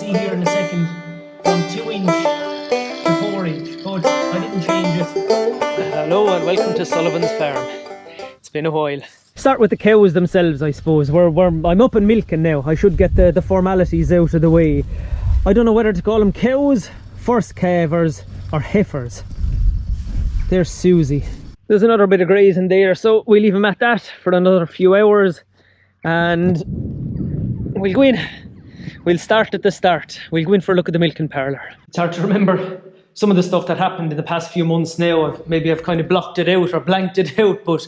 see here in a second from 2" to 4", but I didn't change it. Hello and welcome to Sullivan's Farm. It's been a while. Start with the cows themselves, I suppose. I'm up and milking now. I should get the formalities out of the way. I don't know whether to call them cows, first calvers or heifers. There's Susie. There's another bit of grazing there, so we'll leave him at that for another few hours and we'll go in. We'll start at the start. We'll go in for a look at the milking parlour. It's hard to remember some of the stuff that happened in the past few months now. Maybe I've kind of blocked it out or blanked it out, but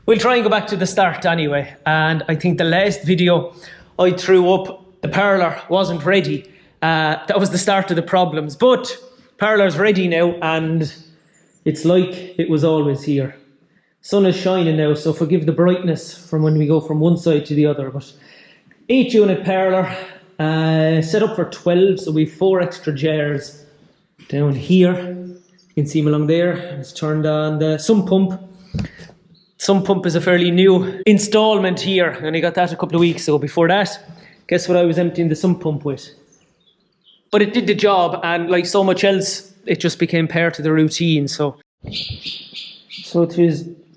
we'll try and go back to the start anyway. And I think the last video I threw up, the parlour wasn't ready. That was the start of the problems, but parlour's ready now and it's like it was always here. Sun is shining now, so forgive the brightness from when we go from one side to the other. But 8-unit parlour, set up for 12, so we've 4 extra jars down here. You can see them along there. It's turned on the sump pump. Sump pump is a fairly new installment here, and I got that a couple of weeks ago. Before that, guess what I was emptying the sump pump with? But it did the job, and like so much else, it just became part of the routine. So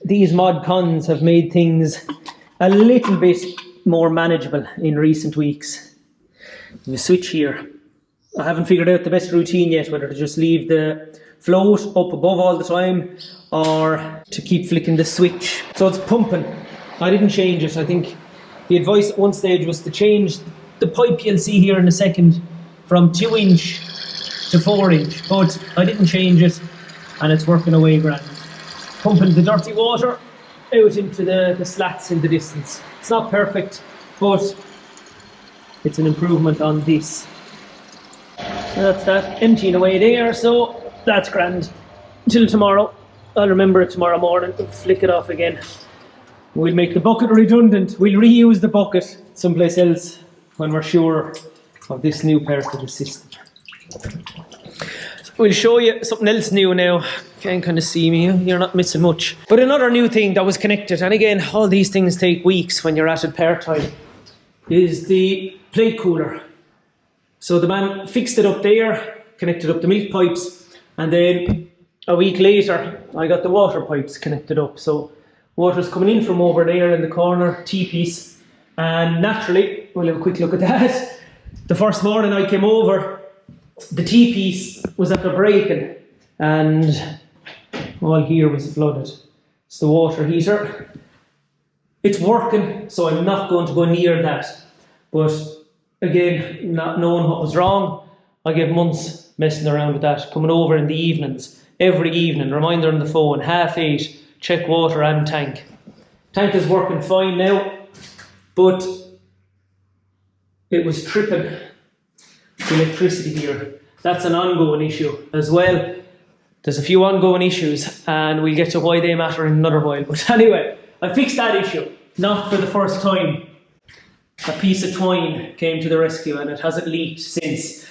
these mod cons have made things a little bit more manageable in recent weeks. The switch here, I haven't figured out the best routine yet, whether to just leave the float up above all the time or to keep flicking the switch. So it's pumping. I didn't change it. I think the advice at one stage was to change the pipe you'll see here in a second from 2" to 4", but I didn't change it and it's working away grand. Pumping the dirty water out into the slats in the distance. It's not perfect, but it's an improvement on this. So that's that, emptying away there, so that's grand. Till tomorrow. I'll remember it tomorrow morning and flick it off again. We'll make the bucket redundant. We'll reuse the bucket someplace else when we're sure of this new part of the system. We'll show you something else new now. You can kind of see me, you're not missing much. But another new thing that was connected, and again, all these things take weeks when you're at it part-time, is the plate cooler. So the man fixed it up there, connected up the milk pipes, and then a week later, I got the water pipes connected up. So water's coming in from over there in the corner, T-piece, and naturally, we'll have a quick look at that. The first morning I came over, the T-piece was after breaking and all here was flooded. It's the water heater. It's working, so I'm not going to go near that. But again, not knowing what was wrong, I gave months messing around with that, coming over in the evenings, every evening, reminder on the phone, 8:30, check water and tank. Tank is working fine now, but it was tripping the electricity here. That's an ongoing issue as well. There's a few ongoing issues and we'll get to why they matter in another while. But anyway, I fixed that issue, not for the first time. A piece of twine came to the rescue and it hasn't leaked since.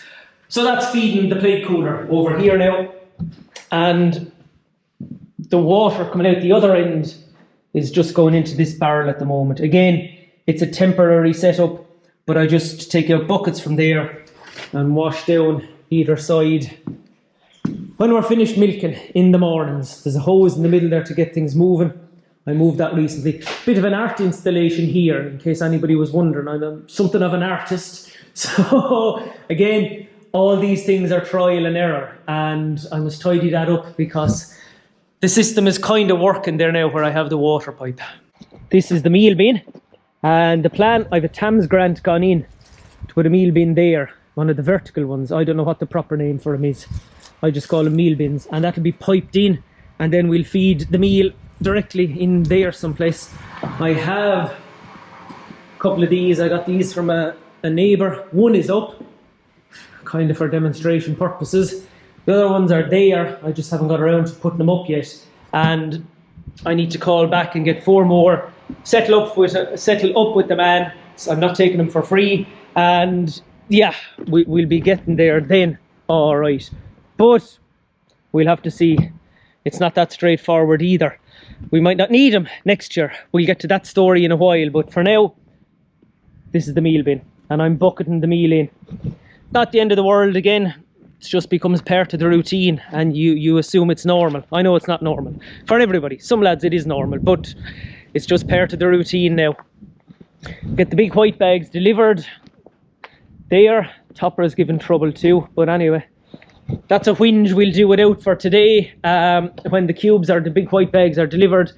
So that's feeding the plate cooler over here now. And the water coming out the other end is just going into this barrel at the moment. Again, it's a temporary setup, but I just take out buckets from there and wash down either side. When we're finished milking in the mornings, there's a hose in the middle there to get things moving. I moved that recently. Bit of an art installation here, in case anybody was wondering. I'm something of an artist. So again, all these things are trial and error, and I must tidy that up because the system is kind of working there now where I have the water pipe. This is the meal bin, and the plan, I have a TAMS grant gone in to put a meal bin there, one of the vertical ones. I don't know what the proper name for them is. I just call them meal bins, and that'll be piped in, and then we'll feed the meal directly in there someplace. I have a couple of these. I got these from a neighbour. One is up, kind of for demonstration purposes. The other ones are there. I just haven't got around to putting them up yet, and I need to call back and get 4 more. Settle up with the man. So I'm not taking them for free, and yeah, we'll be getting there then. All right, but we'll have to see. It's not that straightforward either. We might not need them next year. We'll get to that story in a while, but for now, this is the meal bin, and I'm bucketing the meal in. not the end of the world again. It just becomes part of the routine, and you assume it's normal. I know it's not normal for everybody. Some lads it is normal, but it's just part of the routine now. Get the big white bags delivered there. Topper is giving trouble too, but anyway, that's a whinge we'll do without for today. When the cubes or the big white bags are delivered,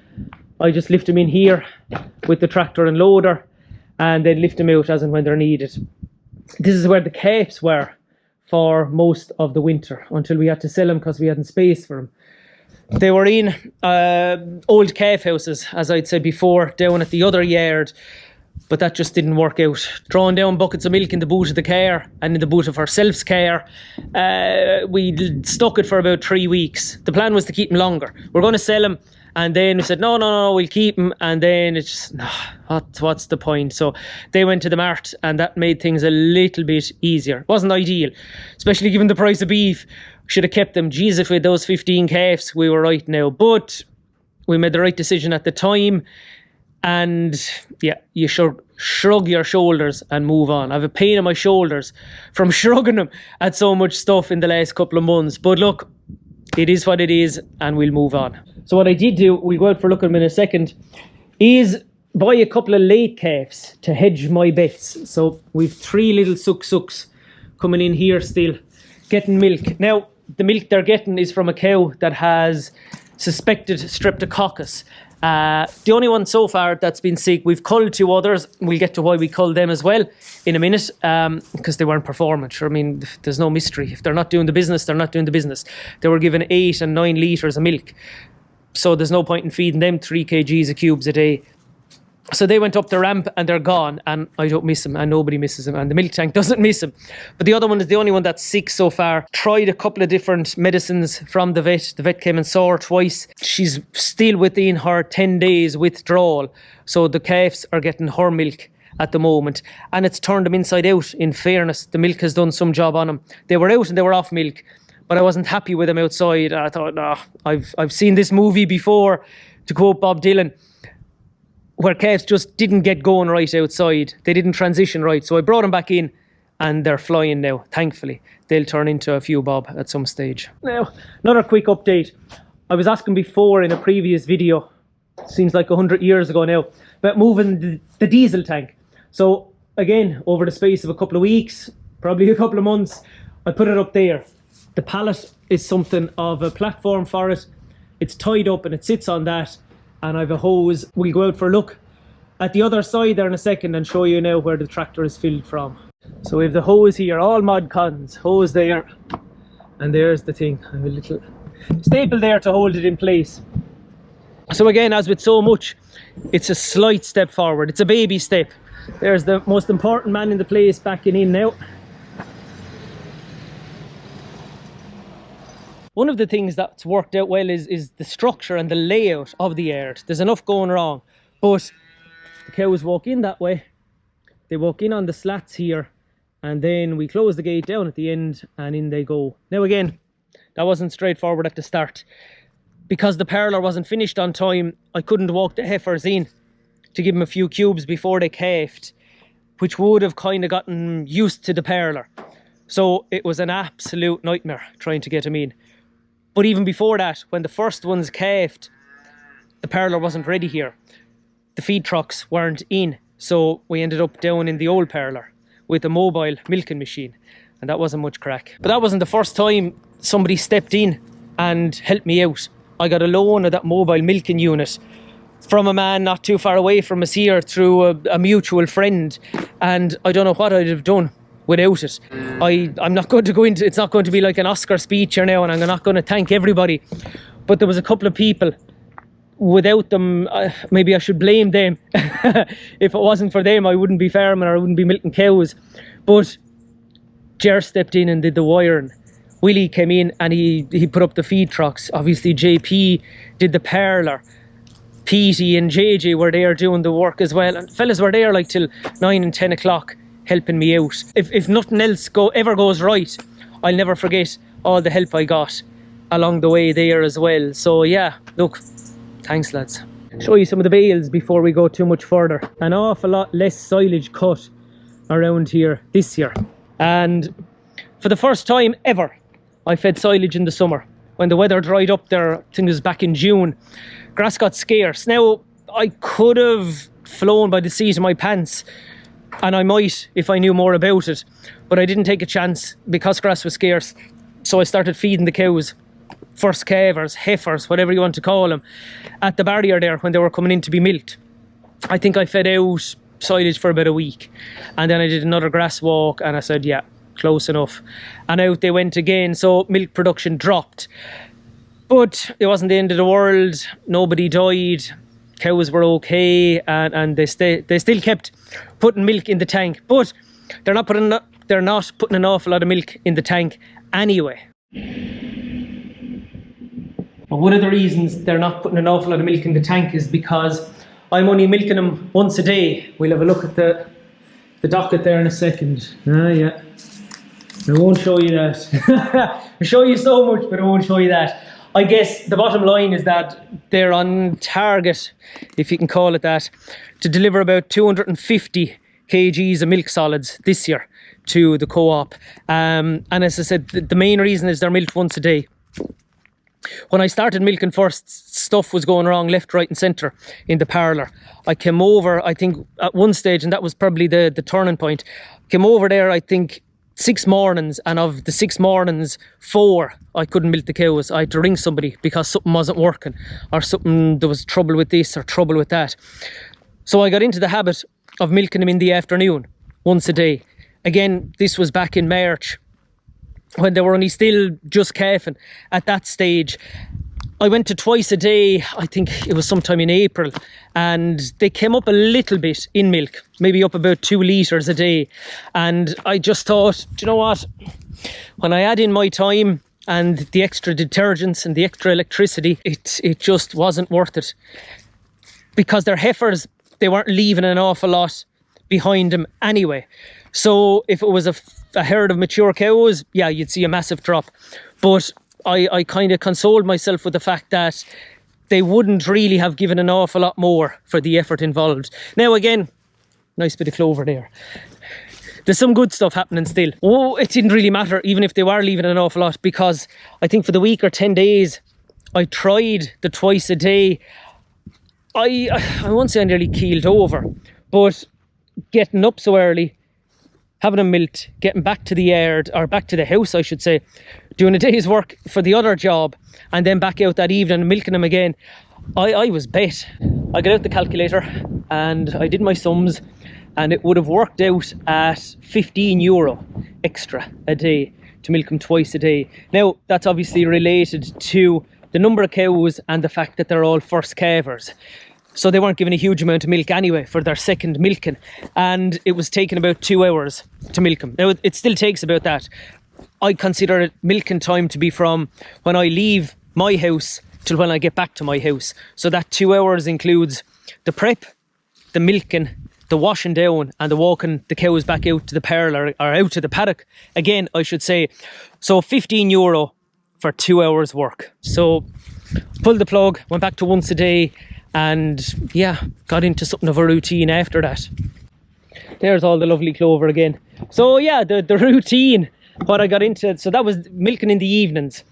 I just lift them in here with the tractor and loader, and then lift them out as and when they're needed. This is where the calves were for most of the winter, until we had to sell them because we hadn't space for them. They were in old calf houses, as I'd said before, down at the other yard, but that just didn't work out. Drawing down buckets of milk in the boot of the car and in the boot of ourselves' car. We stuck it for about 3 weeks. The plan was to keep them longer. We're going to sell them, and then we said, no, we'll keep them. And then it's just, what's the point? So they went to the mart, and that made things a little bit easier. It wasn't ideal, especially given the price of beef. Should have kept them. Jeez, if we had those 15 calves, we were right now. But we made the right decision at the time. And yeah, you should shrug your shoulders and move on. I have a pain in my shoulders from shrugging them at so much stuff in the last couple of months. But look, it is what it is, and we'll move on. So what I did do, we'll go out for a look at them in a second, is buy a couple of late calves to hedge my bets. So we've 3 little sucks coming in here still, getting milk. Now, the milk they're getting is from a cow that has suspected streptococcus. The only one so far that's been sick. We've culled 2 others. We'll get to why we culled them as well in a minute, because they weren't performing. Sure, I mean, there's no mystery. If they're not doing the business, they're not doing the business. They were given 8 and 9 litres of milk, so there's no point in feeding them 3 kgs of cubes a day. So they went up the ramp and they're gone, and I don't miss them, and nobody misses them, and the milk tank doesn't miss them. But the other one is the only one that's sick so far. Tried a couple of different medicines from the vet. The vet came and saw her twice. She's still within her 10 days withdrawal. So the calves are getting her milk at the moment, and it's turned them inside out. In fairness, the milk has done some job on them. They were out and they were off milk, but I wasn't happy with them outside. I thought, no, I've seen this movie before, to quote Bob Dylan, where calves just didn't get going right outside. They didn't transition right. So I brought them back in, and they're flying now, thankfully. They'll turn into a few bob at some stage. Now, another quick update. I was asking before in a previous video, seems like 100 years ago now, about moving the diesel tank. So again, over the space of a couple of weeks, probably a couple of months, I put it up there. The pallet is something of a platform for it. It's tied up and it sits on that. And I have a hose. We'll go out for a look at the other side there in a second and show you now where the tractor is filled from. So we have the hose here, all mod cons, hose there, and there's the thing. I have a little staple there to hold it in place. So again, as with so much, it's a slight step forward. It's a baby step. There's the most important man in the place backing in now. One of the things that's worked out well is the structure and the layout of the yard. There's enough going wrong, but the cows walk in that way. They walk in on the slats here, and then we close the gate down at the end, and in they go. Now again, that wasn't straightforward at the start. Because the parlour wasn't finished on time, I couldn't walk the heifers in to give them a few cubes before they calved, which would have kind of gotten used to the parlour. So it was an absolute nightmare trying to get them in. But even before that, when the first ones calved, the parlour wasn't ready here. The feed trucks weren't in, so we ended up down in the old parlour with a mobile milking machine, and that wasn't much crack. But that wasn't the first time somebody stepped in and helped me out. I got a loan of that mobile milking unit from a man not too far away from us here through a mutual friend, and I don't know what I'd have done without it. I'm not going to go into, it's not going to be like an Oscar speech here now, and I'm not going to thank everybody, but there was a couple of people. Without them, maybe I should blame them. If it wasn't for them, I wouldn't be farming or I wouldn't be milking cows. But Jer stepped in and did the wiring. Willie came in and he put up the feed trucks. Obviously JP did the parlour. Petey and JJ were there doing the work as well, and fellas were there like till 9 and 10 o'clock helping me out. If nothing else ever goes right, I'll never forget all the help I got along the way there as well. So yeah, look, thanks lads. Show you some of the bales before we go too much further. An awful lot less silage cut around here this year, and For the first time ever, I fed silage in the summer. When the weather dried up there, I think it was back in June, grass got scarce. Now, I could have flown by the seat of my pants, and I might if I knew more about it, but I didn't take a chance because grass was scarce. So I started feeding the cows, first calvers, heifers, whatever you want to call them, at the barrier there when they were coming in to be milked. I think I fed out silage for about a week, and then I did another grass walk, and I said, yeah, close enough, and out they went again. So milk production dropped, but it wasn't the end of the world. Nobody died, cows were okay, and they still kept putting milk in the tank, but they're not putting an awful lot of milk in the tank anyway. But one of the reasons they're not putting an awful lot of milk in the tank is because I'm only milking them once a day. We'll have a look at the docket there in a second. Yeah, I won't show you that. I'll show you so much, but I won't show you that. I guess the bottom line is that they're on target, if you can call it that, to deliver about 250 kgs of milk solids this year to the co-op. And as I said, the main reason is they're milked once a day. When I started milking first, stuff was going wrong left, right and centre in the parlour. I came over, I think, at one stage, and that was probably the turning point. Came over there, I think, 6 mornings, and of the 6 mornings, 4 I couldn't milk the cows. I had to ring somebody because something wasn't working, or there was trouble with this or trouble with that. So I got into the habit of milking them in the afternoon, once a day. Again, this was back in March, when they were only still just calving at that stage. I went to twice a day, I think it was sometime in April, and they came up a little bit in milk, maybe up about 2 litres a day. And I just thought, do you know what? When I add in my time and the extra detergents and the extra electricity, it just wasn't worth it. Because they're heifers, they weren't leaving an awful lot behind them anyway. So if it was a herd of mature cows, yeah, you'd see a massive drop. But I kind of consoled myself with the fact that they wouldn't really have given an awful lot more for the effort involved. Now again, nice bit of clover there. There's some good stuff happening still. Oh, it didn't really matter even if they were leaving an awful lot, because I think for the week or 10 days, I tried the twice a day. I won't say I nearly keeled over, but getting up so early, having them milked, getting back to the yard, or back to the house I should say, doing a day's work for the other job, and then back out that evening milking them again, I was bet. I got out the calculator and I did my sums, and it would have worked out at €15 extra a day to milk them twice a day. Now that's obviously related to the number of cows and the fact that they're all first calvers. So they weren't given a huge amount of milk anyway for their second milking. And it was taking about 2 hours to milk them. Now, it still takes about that. I consider it milking time to be from when I leave my house till when I get back to my house. So that 2 hours includes the prep, the milking, the washing down, and the walking the cows back out to the parlour, or out to the paddock again, I should say. So €15 for 2 hours work. So pulled the plug, went back to once a day, and yeah, got into something of a routine after that. There's all the lovely clover again. So yeah, the routine, what I got into, so that was milking in the evenings,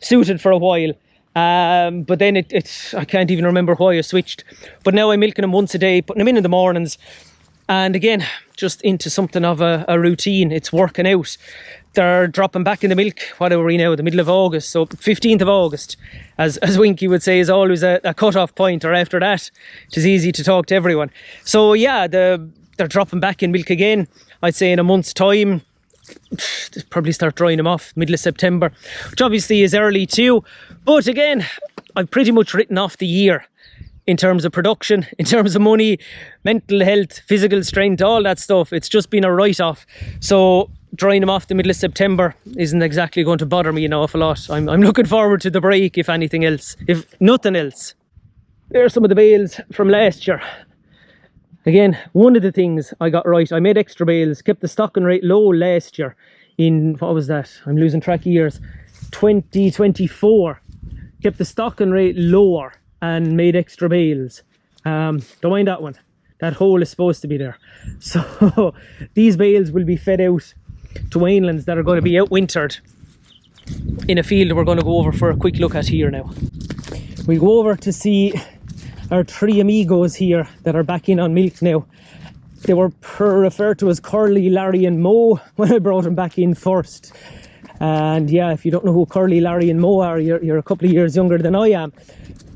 suited for a while. But then I can't even remember why I switched. But now I'm milking them once a day, putting them in the mornings. And again, just into something of a routine. It's working out. They're dropping back in the milk, what are we now, the middle of August. So 15th of August, as Winky would say, is always a cut-off point, or after that, it is easy to talk to everyone. So yeah, they're dropping back in milk again. I'd say in a month's time, probably start drying them off, middle of September, which obviously is early too. But again, I've pretty much written off the year in terms of production, in terms of money, mental health, physical strength, all that stuff. It's just been a write-off. So drying them off the middle of September isn't exactly going to bother me an awful lot. I'm looking forward to the break, if anything else, if nothing else. There's some of the bales from last year. Again, one of the things I got right, I made extra bales, kept the stocking rate low last year in, what was that? I'm losing track of years. 2024. Kept the stocking rate lower and made extra bales. Don't mind that one. That hole is supposed to be there. So these bales will be fed out to Wainlands that are going to be outwintered in a field we're going to go over for a quick look at here now. We go over to see our 3 amigos here that are back in on milk now. They were referred to as Curly, Larry and Mo when I brought them back in first. And yeah, if you don't know who Curly, Larry and Mo are, you're a couple of years younger than I am.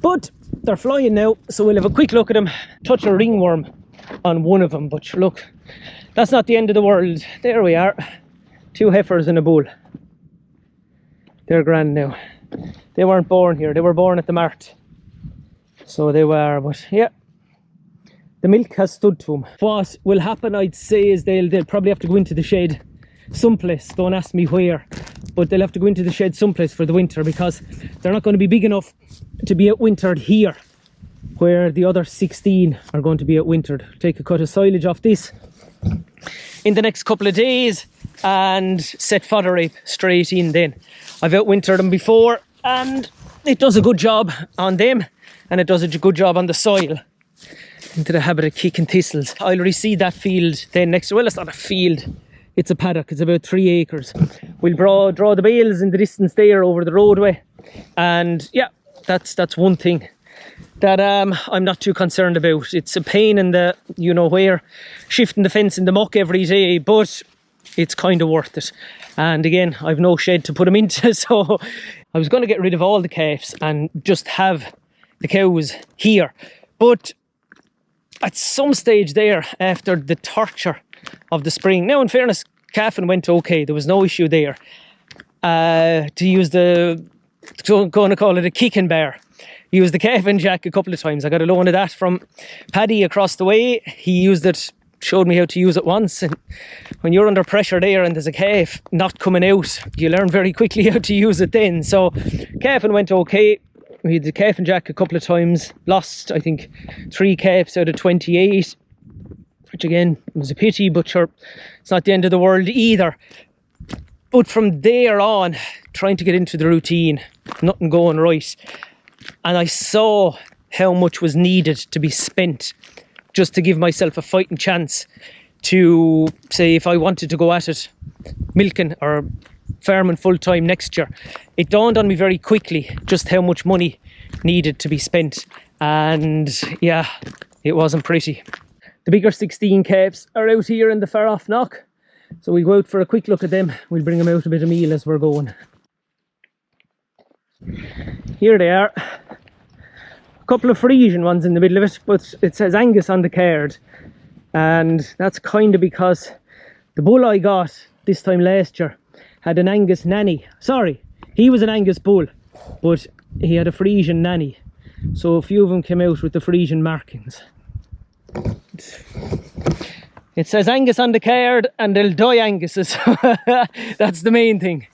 But they're flying now, so we'll have a quick look at them, touch a ringworm on one of them. But look, that's not the end of the world. There we are, 2 heifers and a bull. They're grand now. They weren't born here, they were born at the mart. So they were, but yeah, the milk has stood to them. What will happen, I'd say, is they'll probably have to go into the shed someplace. Don't ask me where, but they'll have to go into the shed someplace for the winter, because they're not going to be big enough to be outwintered here, where the other 16 are going to be outwintered. Take a cut of silage off this in the next couple of days and set fodder rape straight in then. I've outwintered them before and it does a good job on them, and it does a good job on the soil. Into the habit of kicking thistles. I'll reseed that field then next. Well, it's not a field, it's a paddock. It's about 3 acres. We'll draw the bales in the distance there over the roadway, and yeah, that's one thing that I'm not too concerned about. It's a pain in the you know where, shifting the fence in the muck every day, but it's kind of worth it. And again, I've no shed to put them into, so I was going to get rid of all the calves and just have the cows here. But at some stage there, after the torture of the spring, now in fairness, calving went okay, there was no issue there. To use going to call it a kicking bar, used the calving jack a couple of times. I got a loan of that from Paddy across the way. He used it, showed me how to use it once, and when you're under pressure there and there's a calf not coming out, you learn very quickly how to use it then. So calving went okay. We had the calving jack a couple of times, lost I think 3 calves out of 28, which again was a pity, but sure, it's not the end of the world either. But from there on, trying to get into the routine, nothing going right, and I saw how much was needed to be spent just to give myself a fighting chance to, say, if I wanted to go at it milking or farming full-time next year. It dawned on me very quickly just how much money needed to be spent, and yeah, it wasn't pretty. The bigger 16 calves are out here in the far off knock, so we'll go out for a quick look at them. We'll bring them out a bit of meal as we're going. Here they are, a couple of Frisian ones in the middle of it, but it says Angus on the card, and that's kind of because the bull I got this time last year had an Angus nanny. Sorry, he was an Angus bull, but he had a Frisian nanny, so a few of them came out with the Frisian markings. It says Angus on the card, and they'll die Anguses. That's the main thing.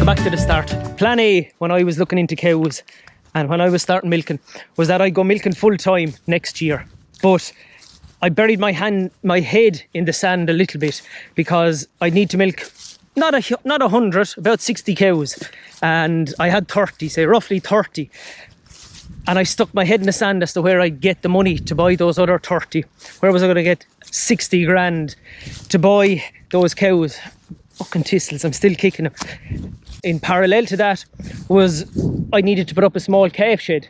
Back to the start. Plan A, when I was looking into cows and when I was starting milking, was that I'd go milking full time next year. But I buried my head in the sand a little bit, because I need to milk not 100, about 60 cows, and I had 30, say roughly 30. And I stuck my head in the sand as to where I'd get the money to buy those other 30. Where was I going to get 60 grand to buy those cows? Fucking thistles, I'm still kicking them. In parallel to that was I needed to put up a small calf shed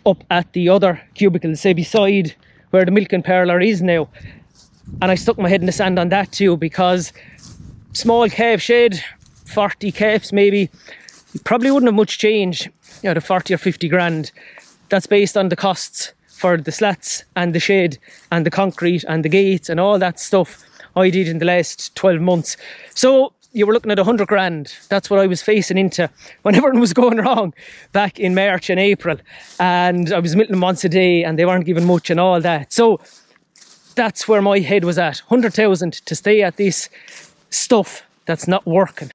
up at the other cubicle, say beside where the milking parlour is now. And I stuck my head in the sand on that too, because small calf shed, 40 calves maybe, probably wouldn't have much change out of 40 or 50 grand. That's based on the costs for the slats and the shed and the concrete and the gates and all that stuff I did in the last 12 months. So you were looking at 100 grand. That's what I was facing into when everything was going wrong back in March and April. And I was milking them once a day and they weren't giving much and all that. So that's where my head was at. 100,000 to stay at this stuff that's not working.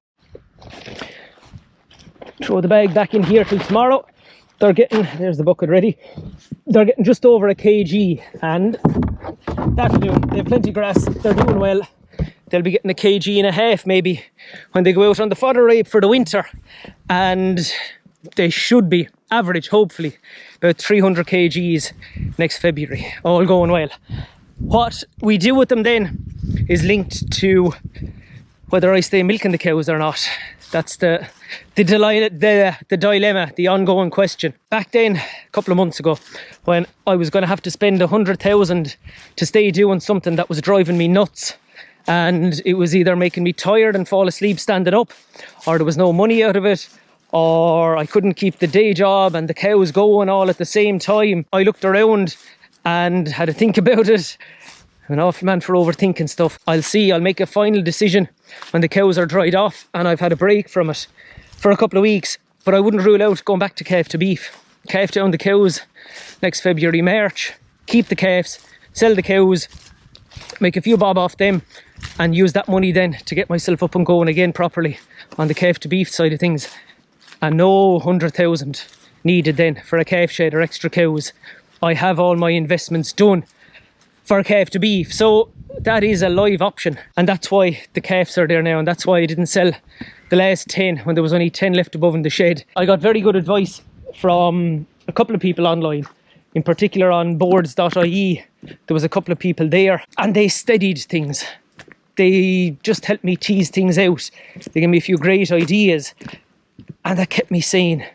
Throw the bag back in here till tomorrow. They're getting, there's the bucket ready. They're getting just over 1 kg, and that'll do. They have plenty of grass. They're doing well. they'll be getting 1.5 kg maybe when they go out on the fodder rape for the winter. And they should be average, hopefully, about 300 kgs next February, all going well. What we do with them then is linked to whether I stay milking the cows or not. That's the dilemma, the ongoing question. Back then, a couple of months ago, when I was going to have to spend 100,000 to stay doing something that was driving me nuts, and it was either making me tired and fall asleep standing up, or there was no money out of it, or I couldn't keep the day job and the cows going all at the same time. I looked around and had to think about it. I'm an awful man for overthinking stuff. I'll make a final decision when the cows are dried off and I've had a break from it for a couple of weeks. But I wouldn't rule out going back to calf to beef. Calf down the cows next February, March. Keep the calves, sell the cows, make a few bob off them, and use that money then to get myself up and going again properly on the calf to beef side of things. And no 100,000 needed then for a calf shed or extra cows. I have all my investments done for calf to beef, so that is a live option, and that's why the calves are there now, and that's why I didn't sell the last 10 when there was only 10 left above in the shed. I got very good advice from a couple of people online, in particular on boards.ie. There was a couple of people there and they steadied things. They just helped me tease things out. They gave me a few great ideas and that kept me sane,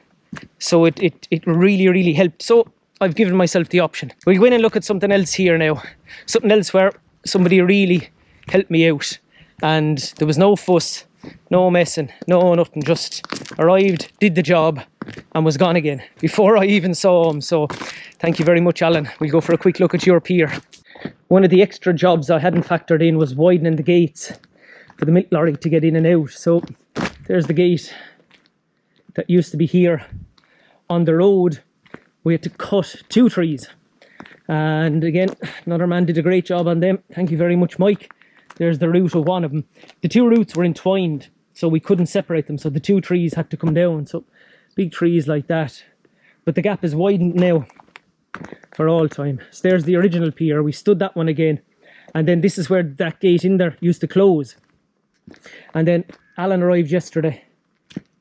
so it really helped. So I've given myself the option. We'll go in and look at something else here now. Something else where somebody really helped me out. And there was no fuss, no messing, no nothing. Just arrived, did the job, and was gone again before I even saw him. So thank you very much, Alan. We'll go for a quick look at your pier. One of the extra jobs I hadn't factored in was widening the gates for the milk lorry to get in and out. So there's the gate that used to be here on the road. We had to cut 2 trees, and again another man did a great job on them. Thank you very much, Mike. There's the root of one of them. The 2 roots were entwined, so we couldn't separate them, so the 2 trees had to come down. So big trees like that, but the gap is widened now for all time. So there's the original pier. We stood that one again, and then this is where that gate in there used to close. And then Alan arrived yesterday.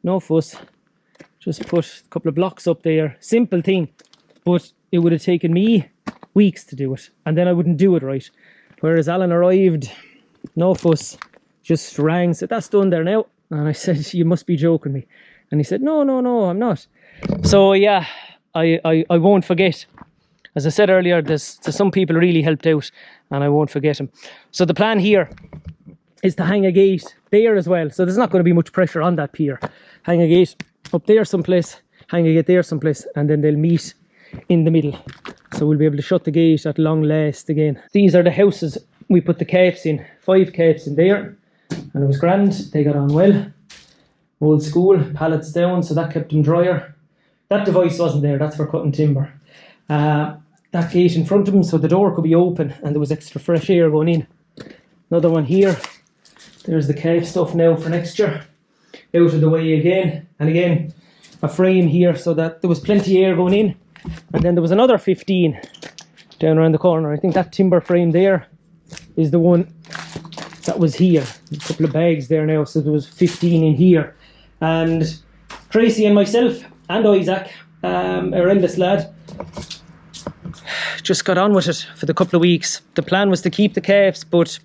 No fuss, just put a couple of blocks up there. Simple thing, but it would have taken me weeks to do it, and then I wouldn't do it right. Whereas Alan arrived, no fuss, just rang, said, "That's done there now." And I said, "You must be joking me." And he said, No, I'm not." So yeah, I won't forget. As I said earlier, there's some people really helped out, and I won't forget them. So the plan here is to hang a gate there as well. So there's not going to be much pressure on that pier. Hang a gate up there someplace, hang a gate there someplace, and then they'll meet in the middle. So we'll be able to shut the gate at long last again. These are the houses we put the calves in. 5 calves in there, and it was grand. They got on well. Old school, pallets down, so that kept them drier. That device wasn't there, that's for cutting timber. That gate in front of them, so the door could be open and there was extra fresh air going in. Another one here. There's the calf stuff now for next year. Out of the way again, and again a frame here so that there was plenty of air going in. And then there was another 15 down around the corner. I think that timber frame there is the one that was here. A couple of bags there now, so there was 15 in here. And Tracy and myself and Isaac, our eldest lad, just got on with it for the couple of weeks. The plan was to keep the calves, but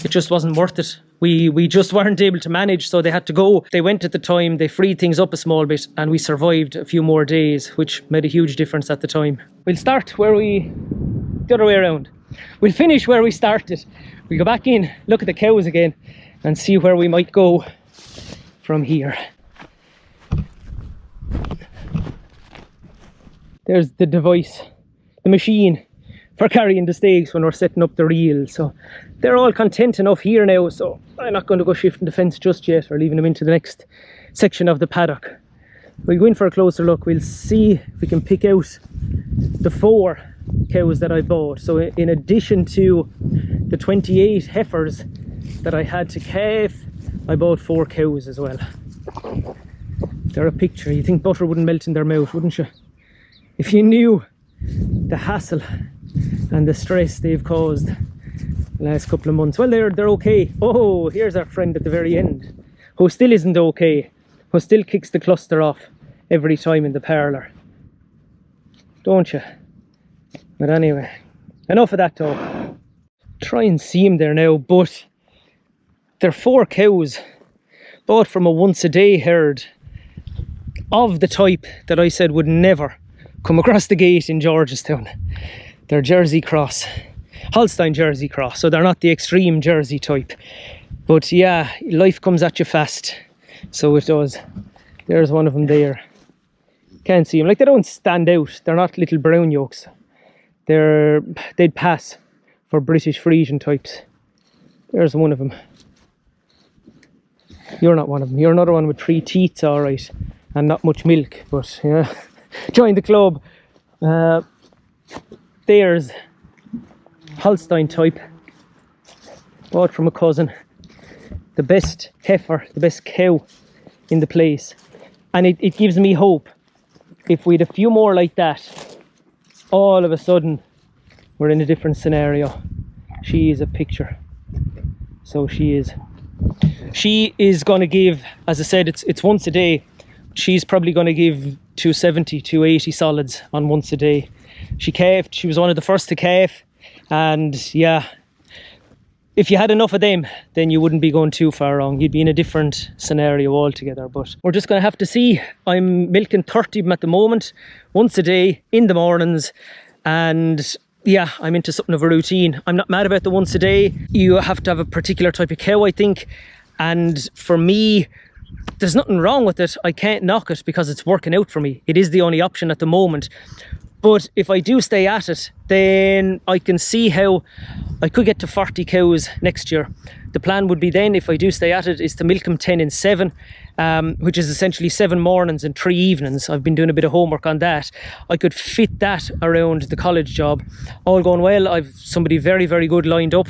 it just wasn't worth it. We just weren't able to manage, so they had to go. They went at the time, they freed things up a small bit, and we survived a few more days, which made a huge difference at the time. We'll start the other way around. We'll finish where we started. We'll go back in, look at the cows again, and see where we might go from here. There's the device, the machine for carrying the stakes when we're setting up the reel. So they're all content enough here now, so I'm not going to go shifting the fence just yet or leaving them into the next section of the paddock. We'll go in for a closer look. We'll see if we can pick out the 4 cows that I bought. So in addition to the 28 heifers that I had to calf, I bought 4 cows as well. They're a picture. You think butter wouldn't melt in their mouth, wouldn't you? If you knew the hassle and the stress they've caused last couple of months. Well, they're okay. Oh, here's our friend at the very end, who still isn't okay, who still kicks the cluster off every time in the parlour. Don't you? But anyway, enough of that talk. Try and see him there now, but they're 4 cows bought from a once a day herd of the type that I said would never come across the gate in Georgestown. They're Jersey Cross, Holstein Jersey Cross, so they're not the extreme Jersey type. But yeah, life comes at you fast, so it does. There's one of them there. Can't see them. Like, they don't stand out. They're not little brown yolks. They'd pass for British Frisian types. There's one of them. You're not one of them. You're another one with 3 teeth, all right, and not much milk. But yeah, join the club. There's Holstein type, bought from a cousin. The best heifer, the best cow in the place, and it gives me hope. If we had a few more like that, all of a sudden we're in a different scenario. She is a picture. So she is going to give, as I said, it's once a day. She's probably going to give 270, 280 solids on once a day. She calved. She was one of the first to calve, and yeah, if you had enough of them, then you wouldn't be going too far wrong. You'd be in a different scenario altogether. But we're just going to have to see. I'm milking 30 of them at the moment, once a day in the mornings, and yeah, I'm into something of a routine. I'm not mad about the once a day. You have to have a particular type of cow, I think, and for me, there's nothing wrong with it. I can't knock it because it's working out for me. It is the only option at the moment. But if I do stay at it, then I can see how I could get to 40 cows next year. The plan would be then, if I do stay at it, is to milk them 10 in 7, which is essentially 7 mornings and 3 evenings. I've been doing a bit of homework on that. I could fit that around the college job. All going well, I've somebody very, very good lined up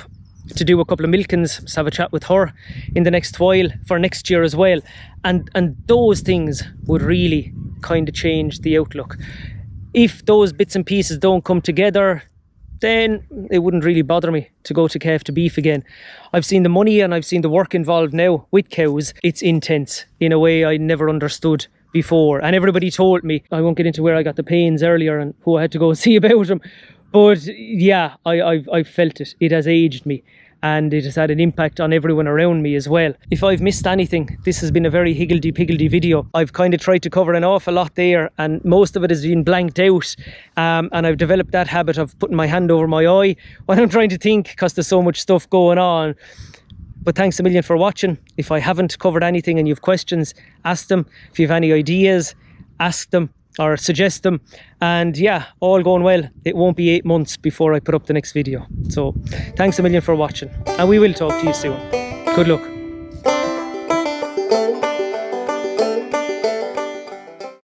to do a couple of milkings, so have a chat with her in the next while for next year as well. And those things would really kind of change the outlook. If those bits and pieces don't come together, then it wouldn't really bother me to go to calf to beef again. I've seen the money and I've seen the work involved now with cows. It's intense in a way I never understood before. And everybody told me, I won't get into where I got the pains earlier and who I had to go see about them. But yeah, I've felt it. It has aged me. And it has had an impact on everyone around me as well. If I've missed anything, this has been a very higgledy-piggledy video. I've kind of tried to cover an awful lot there, and most of it has been blanked out. And I've developed that habit of putting my hand over my eye when I'm trying to think, because there's so much stuff going on. But thanks a million for watching. If I haven't covered anything and you have questions, ask them. If you have any ideas, ask them or suggest them. And yeah, all going well, it won't be 8 months before I put up the next video. So thanks a million for watching, and we will talk to you soon. Good luck.